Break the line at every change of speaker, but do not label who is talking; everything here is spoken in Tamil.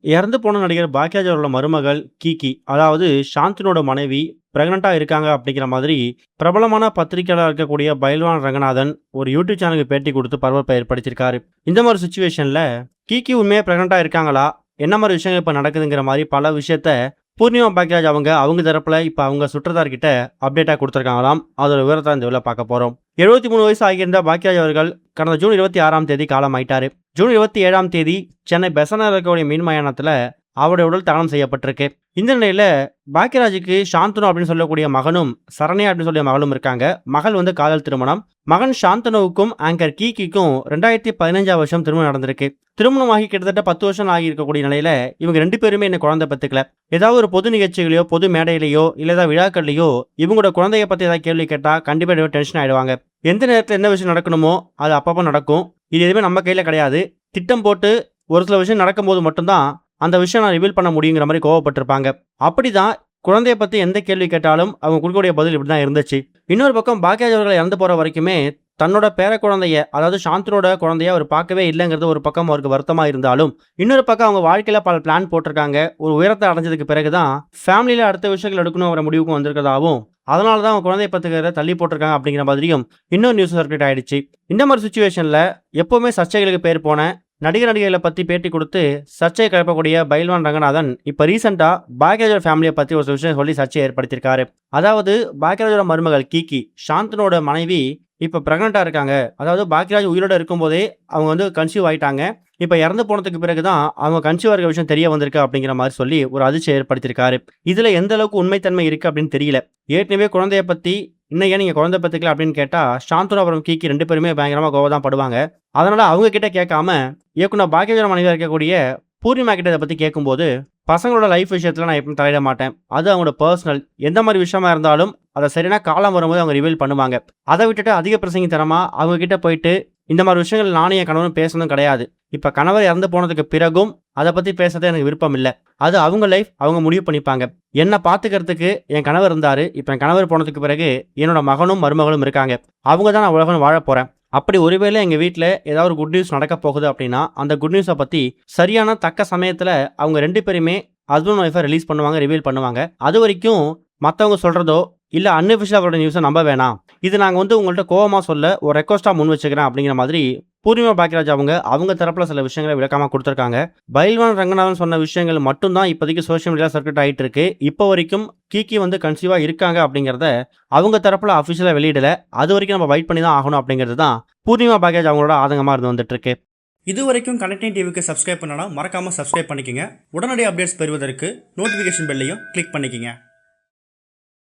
இறந்து போன நடிகர் பாக்யராஜ் அவரோட மருமகள் கீகி, அதாவது சாந்தனோட மனைவி பிரெக்னென்ட்டா இருக்காங்க அப்படிங்கிற மாதிரி பிரபலமான பத்திரிகையாளரா இருக்கக்கூடிய பைல்வான் ரங்கநாதன் ஒரு யூடியூப் சேனலுக்கு பேட்டி கொடுத்து பரபரப்பை ஏற்படுத்தியிருக்காரு. இந்த மாதிரி சுச்சுவேஷன்ல கீகி உண்மையா பிரெக்னென்ட்டா இருக்காங்களா? என்ன மாதிரி விஷயங்கள் இப்ப நடக்குதுங்கிற மாதிரி பல விஷயத்த பூர்ணிமா பாக்யராஜ் அவங்க தரப்புல இப்ப அவங்க சுற்றத்தார்கிட்ட அப்டேட்டா கொடுத்துருக்காங்களாம். அதோட விவரத்தை இந்த இதில் பார்க்க போறோம். 73 வயசு ஆகியிருந்த பாக்யராஜ் அவர்கள் கடந்த ஜூன் 26ஆம் தேதி காலமாயிட்டாரு. ஜூன் 27ஆம் தேதி சென்னை பெசன்ட்ல இருக்கக்கூடிய மீன் மயானத்துல அவருடைய உடல் தகனம் செய்யப்பட்டிருக்கு. இந்த நிலையில பாக்யராஜுக்கு சாந்தனு அப்படின்னு சொல்லக்கூடிய மகனும் சரண்யா அப்படின்னு சொல்லிய மகளும் இருக்காங்க. மகள் வந்து காதல் திருமணம். மகன் சாந்தனுவுக்கும் ஆங்கர் கீகிக்கும் 2015ஆம் வருஷம் திருமணம் நடந்திருக்கு. திருமணமாகி கிட்டத்தட்ட 10 வருஷம் ஆகி இருக்கக்கூடிய நிலையில இவங்க 2 பேருமே என்ன குழந்தை பெற்றுக்கல. ஏதாவது ஒரு பொது நிகழ்ச்சிகளையோ பொது மேடையிலையோ இல்ல ஏதாவது விழாக்கள்லையோ இவங்களோட குழந்தைய பத்தி ஏதாவது கேள்வி கேட்டா கண்டிப்பா டென்ஷன் ஆயிடுவாங்க. எந்த நேரத்தில் என்ன விஷயம் நடக்கணுமோ அது அப்பப்போ நடக்கும். இது எதுவுமே நம்ம கையில கிடையாது. திட்டம் போட்டு ஒரு சில விஷயம் நடக்கும்போது மட்டும்தான் அந்த விஷயம் நான் ரிவீல் பண்ண முடியுங்கிற மாதிரி கோவப்பட்டிருப்பாங்க. அப்படிதான் குழந்தைய பத்தி எந்த கேள்வி கேட்டாலும் அவங்க கொடுக்கக்கூடிய பதில் இப்படிதான் இருந்துச்சு. இன்னொரு பக்கம் பாக்யராஜ் அவர்கள் இறந்து போற வரைக்குமே தன்னோட பேர குழந்தைய, அதாவது சாந்தனோட குழந்தைய அவர் பார்க்கவே இல்லைங்கிறது ஒரு பக்கம் அவருக்கு வருத்தமா இருந்தாலும், இன்னொரு பக்கம் அவங்க வாழ்க்கையில பல பிளான் போட்டிருக்காங்க. ஒரு உயரத்தை அடைஞ்சதுக்கு பிறகுதான் ஃபேமிலியில அடுத்த விஷயங்கள் எடுக்கணும் முடிவுக்கும் வந்திருக்கிறதாவும், அதனால தான் அவங்க குழந்தைய பத்துக்கிறத தள்ளி போட்டிருக்காங்க அப்படிங்கிற மாதிரியும் இன்னொரு நியூஸ் சர்க்குலேட் ஆயிடுச்சு. இந்த மாதிரி சுச்சுவேஷன்ல எப்பவுமே சர்ச்சைகளுக்கு பேர் போன நடிகர்களை பத்தி பேட்டி கொடுத்து சர்ச்சையை கிளப்பக்கூடிய பைல்வான் ரங்கநாதன் இப்ப ரீசெண்டா பாக்யராஜ் ஃபேமிலியை பத்தி ஒரு விஷயம் சொல்லி சர்ச்சையை ஏற்படுத்தியிருக்காரு. அதாவது பாக்யராஜோட மருமகள் கீகி, சாந்தனோட மனைவி இப்ப பிரெக்னெண்டா இருக்காங்க. அதாவது பாக்யராஜ் உயிரோட இருக்கும் போதே அவங்க வந்து கன்சீவ் ஆயிட்டாங்க. இப்ப இறந்து போனதுக்கு பிறகுதான் அவங்க கன்சீவ் இருக்க விஷயம் தெரிய வந்திருக்கு அப்படிங்கிற மாதிரி சொல்லி ஒரு அதிர்ச்சியை ஏற்படுத்தியிருக்காரு. இதுல எந்த அளவுக்கு உண்மைத்தன்மை இருக்கு அப்படின்னு தெரியல. ஏற்கனவே குழந்தைய பத்தி இன்னும் ஏன் நீங்க குழந்தை பத்துக்கல அப்படின்னு கேட்டா சாந்தனு அப்புறம் கீகி 2 பேருமே பயங்கரமா கோவம் தான் படுவாங்க. அதனால அவங்க கிட்ட கேட்காம இயக்குனர் பாக்யராஜ் மனைவியா இருக்கக்கூடிய பூர்ணிமா கிட்ட இதை பத்தி கேட்கும்போது, பசங்களோட லைஃப் விஷயத்துல நான் எப்பவும் தலையிட மாட்டேன். அது அவங்களோட பர்சனல். எந்த மாதிரி விஷயமா இருந்தாலும் அதை சரியான காலம் வரும்போது அவங்க ரிவீல் பண்ணுவாங்க. அதை விட்டுட்டு அதிக பிரசங்கித்தனமா அவங்க கிட்ட போயிட்டு இந்த மாதிரி விஷயங்கள் நானும் என் கணவனும் பேசணும் கிடையாது. இப்ப கணவர் இறந்து போனதுக்கு பிறகும் அதை பத்தி பேசுறது எனக்கு விருப்பம் இல்லை. அது அவங்க லைஃப், அவங்க முடிவு பண்ணிப்பாங்க. என்ன பாத்துக்கிறதுக்கு என் கணவர் இருந்தாரு. இப்ப என் கணவர் போனதுக்கு பிறகு என்னோட மகனும் மருமகளும் இருக்காங்க. அவங்க தான் நான் உலகம் வாழ போறேன். அப்படி ஒருவேளை எங்க வீட்டுல ஏதாவது ஒரு குட் நியூஸ் நடக்க போகுது அப்படின்னா அந்த குட் நியூஸை பத்தி சரியான தக்க சமயத்துல அவங்க 2 பேருமே ஹஸ்பண்ட் ஒய்ஃபை ரிலீஸ் பண்ணுவாங்க, ரிவீல் பண்ணுவாங்க. அது வரைக்கும் மற்றவங்க சொல்றதோ இல்ல அன்அஃபிஷியல் அவரோட நியூஸை நம்ப வேணாம். இது நாங்க வந்து உங்கள்கிட்ட கோவமா சொல்ல ஒரு ரெக்வஸ்டா முன் வச்சுக்கிறேன் அப்படிங்கிற மாதிரி பூர்ணிமா பாக்யராஜ் அவங்க தரப்புல சில விஷயங்களை விளக்கமா கொடுத்துருக்காங்க. பைல்வான் ரங்கநாதன் சொன்ன விஷயங்கள் மட்டும்தான் இப்போதைக்கு சோஷியல் மீடியா சர்க்கியூட் ஆயிட்டு இருக்கு. இப்போ வரைக்கும் கீகி வந்து கன்சீவா இருக்காங்க அப்படிங்கிறத அவங்க தரப்புல அஃபிஷியலா வெளியிடல. அது வரைக்கும் நம்ம வெயிட் பண்ணி தான் ஆகணும் அப்படிங்கிறது தான் பூர்ணிமா பாக்யராஜ் அவங்களோட ஆதங்கமா இருந்து வந்துட்டு இருக்கு.
இது வரைக்கும் கனெக்டிங் டிவிக்கு சப்ஸ்கிரைப் பண்ணனா மறக்காம சப்ஸ்கிரைப் பண்ணிக்கங்க. உடனடி அப்டேட்ஸ் பெறுவதற்கு நோட்டிஃபிகேஷன் பெல்லையும் கிளிக் பண்ணிக்கங்க.